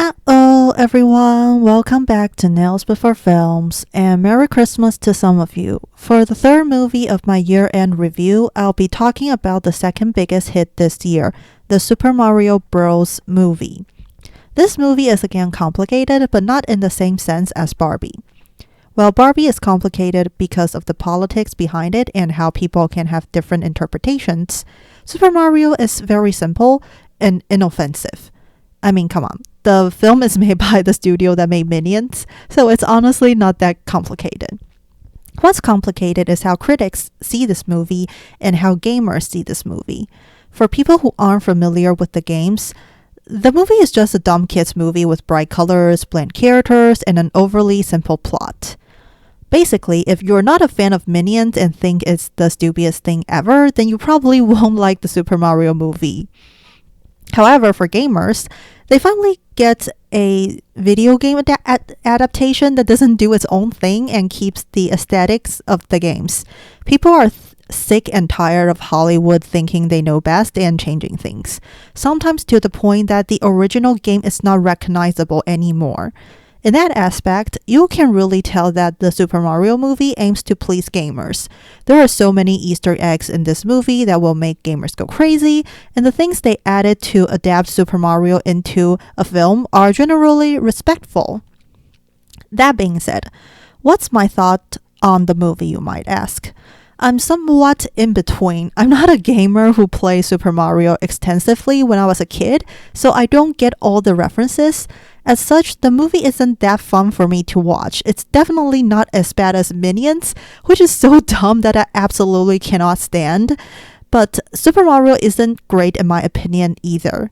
Hello, everyone. Welcome back to Nails Before Films, and Merry Christmas to some of you. For the third movie of my year-end review, I'll be talking about the second biggest hit this year, the Super Mario Bros. Movie. This movie is again complicated, but not in the same sense as Barbie. Well, Barbie is complicated because of the politics behind it and how people can have different interpretations. Super Mario is very simple and inoffensive. I mean, come on. The film is made by the studio that made Minions, so it's honestly not that complicated. What's complicated is how critics see this movie and how gamers see this movie. For people who aren't familiar with the games, the movie is just a dumb kids movie with bright colors, bland characters, and an overly simple plot. Basically, if you're not a fan of Minions and think it's the stupidest thing ever, then you probably won't like the Super Mario movie. However, for gamers, they finally get a video game adaptation that doesn't do its own thing and keeps the aesthetics of the games. People are sick and tired of Hollywood thinking they know best and changing things, sometimes to the point that the original game is not recognizable anymore. In that aspect, you can really tell that the Super Mario movie aims to please gamers. There are so many Easter eggs in this movie that will make gamers go crazy, and the things they added to adapt Super Mario into a film are generally respectful. That being said, what's my thought on the movie, you might ask? I'm somewhat in between. I'm not a gamer who played Super Mario extensively when I was a kid, so I don't get all the references. As such, the movie isn't that fun for me to watch. It's definitely not as bad as Minions, which is so dumb that I absolutely cannot stand. But Super Mario isn't great in my opinion either.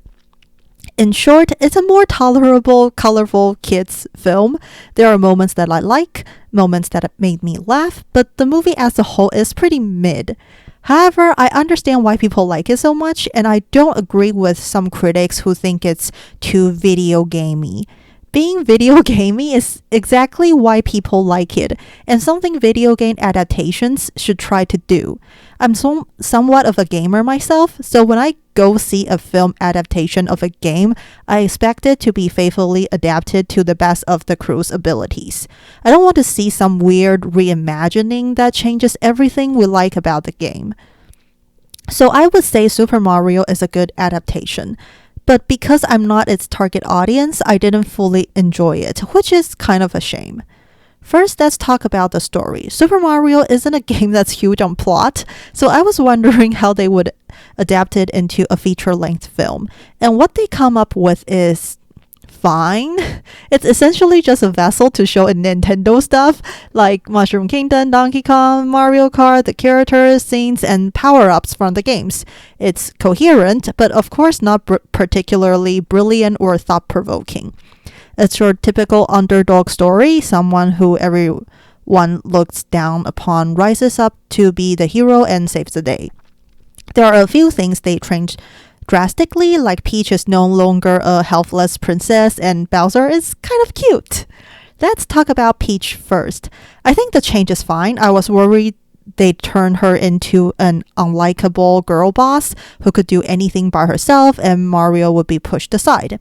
In short, it's a more tolerable, colorful kids film. There are moments that I like, moments that made me laugh, but the movie as a whole is pretty mid. However, I understand why people like it so much, and I don't agree with some critics who think it's too video gamey. Being video gamey is exactly why people like it, and something video game adaptations should try to do. I'm somewhat of a gamer myself, so when I go see a film adaptation of a game, I expect it to be faithfully adapted to the best of the crew's abilities. I don't want to see some weird reimagining that changes everything we like about the game. So I would say Super Mario is a good adaptation. But because I'm not its target audience, I didn't fully enjoy it, which is kind of a shame. First, let's talk about the story. Super Mario isn't a game that's huge on plot, so I was wondering how they would adapt it into a feature-length film. And what they come up with is fine. It's essentially just a vessel to show Nintendo stuff like Mushroom Kingdom, Donkey Kong, Mario Kart, the characters, scenes, and power-ups from the games. It's coherent, but of course not particularly brilliant or thought-provoking. It's your typical underdog story, someone who everyone looks down upon rises up to be the hero and saves the day. There are a few things they changed drastically, like Peach is no longer a helpless princess and Bowser is kind of cute. Let's talk about Peach first. I think the change is fine. I was worried they'd turn her into an unlikable girl boss who could do anything by herself and Mario would be pushed aside.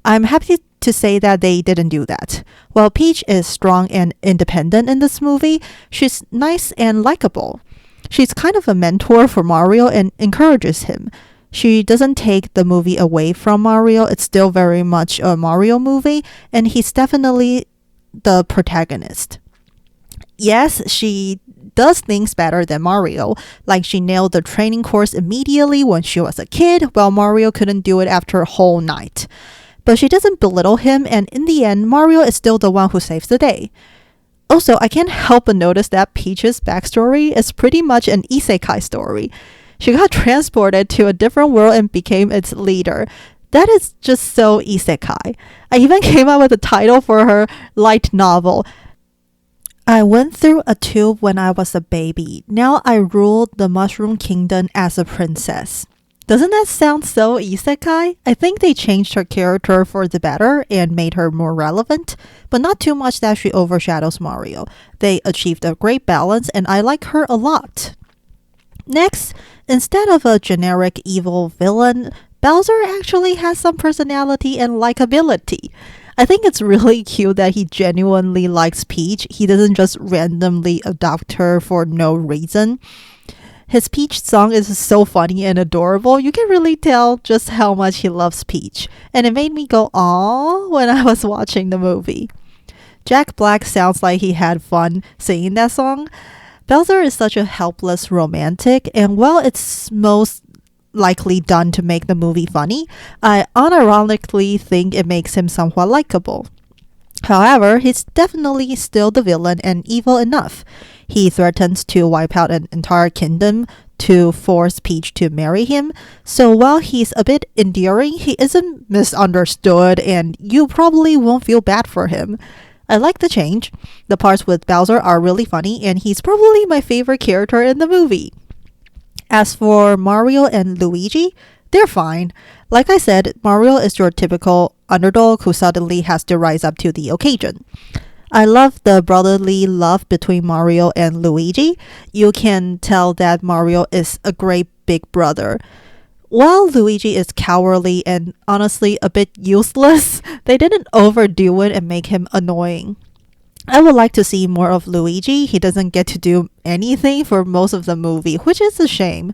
I'm happy to say that they didn't do that. While Peach is strong and independent in this movie, she's nice and likable. She's kind of a mentor for Mario and encourages him. She doesn't take the movie away from Mario. It's still very much a Mario movie, and he's definitely the protagonist. Yes, she does things better than Mario, like she nailed the training course immediately when she was a kid, while Mario couldn't do it after a whole night. But she doesn't belittle him, and in the end, Mario is still the one who saves the day. Also, I can't help but notice that Peach's backstory is pretty much an isekai story. She got transported to a different world and became its leader. That is just so isekai. I even came up with a title for her light novel. I went through a tube when I was a baby. Now I ruled the Mushroom Kingdom as a princess. Doesn't that sound so isekai? I think they changed her character for the better and made her more relevant, but not too much that she overshadows Mario. They achieved a great balance and I like her a lot. Next, instead of a generic evil villain, Bowser actually has some personality and likability. I think it's really cute that he genuinely likes Peach. He doesn't just randomly adopt her for no reason. His Peach song is so funny and adorable. You can really tell just how much he loves Peach. And it made me go aww when I was watching the movie. Jack Black sounds like he had fun singing that song. Bowser is such a helpless romantic, and while it's most likely done to make the movie funny, I unironically think it makes him somewhat likable. However, he's definitely still the villain and evil enough. He threatens to wipe out an entire kingdom to force Peach to marry him, so while he's a bit endearing, he isn't misunderstood and you probably won't feel bad for him. I like the change. The parts with Bowser are really funny and he's probably my favorite character in the movie. As for Mario and Luigi, they're fine. Like I said, Mario is your typical underdog who suddenly has to rise up to the occasion. I love the brotherly love between Mario and Luigi. You can tell that Mario is a great big brother. While Luigi is cowardly and honestly a bit useless, they didn't overdo it and make him annoying. I would like to see more of Luigi. He doesn't get to do anything for most of the movie, which is a shame.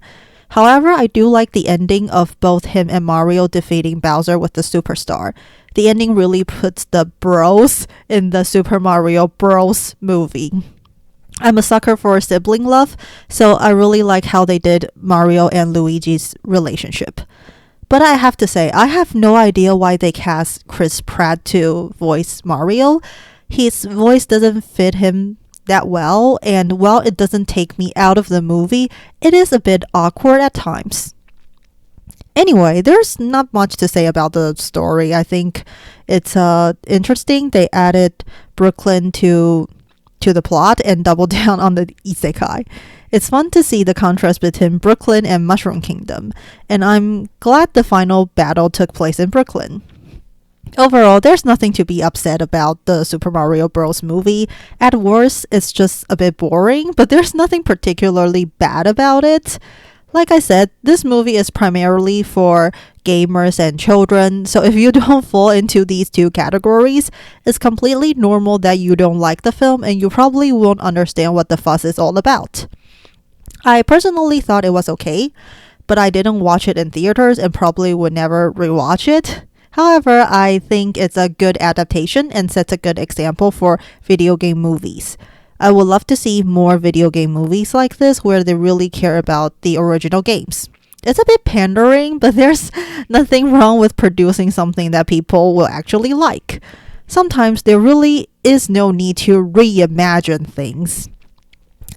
However, I do like the ending of both him and Mario defeating Bowser with the Superstar. The ending really puts the bros in the Super Mario Bros. Movie. I'm a sucker for sibling love, so I really like how they did Mario and Luigi's relationship. But I have to say, I have no idea why they cast Chris Pratt to voice Mario. His voice doesn't fit him that well, and while it doesn't take me out of the movie, it is a bit awkward at times. Anyway, there's not much to say about the story. I think it's interesting. They added Brooklyn to the plot and doubled down on the isekai. It's fun to see the contrast between Brooklyn and Mushroom Kingdom, and I'm glad the final battle took place in Brooklyn. Overall, there's nothing to be upset about the Super Mario Bros. Movie. At worst, it's just a bit boring, but there's nothing particularly bad about it. Like I said, this movie is primarily for gamers and children, so if you don't fall into these two categories, it's completely normal that you don't like the film and you probably won't understand what the fuss is all about. I personally thought it was okay, but I didn't watch it in theaters and probably would never rewatch it. However, I think it's a good adaptation and sets a good example for video game movies. I would love to see more video game movies like this where they really care about the original games. It's a bit pandering, but there's nothing wrong with producing something that people will actually like. Sometimes there really is no need to reimagine things.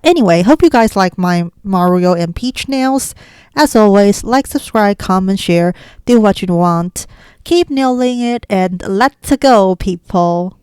Anyway, hope you guys like my Mario and Peach nails. As always, like, subscribe, comment, share, do what you want. Keep nailing it and let's go, people.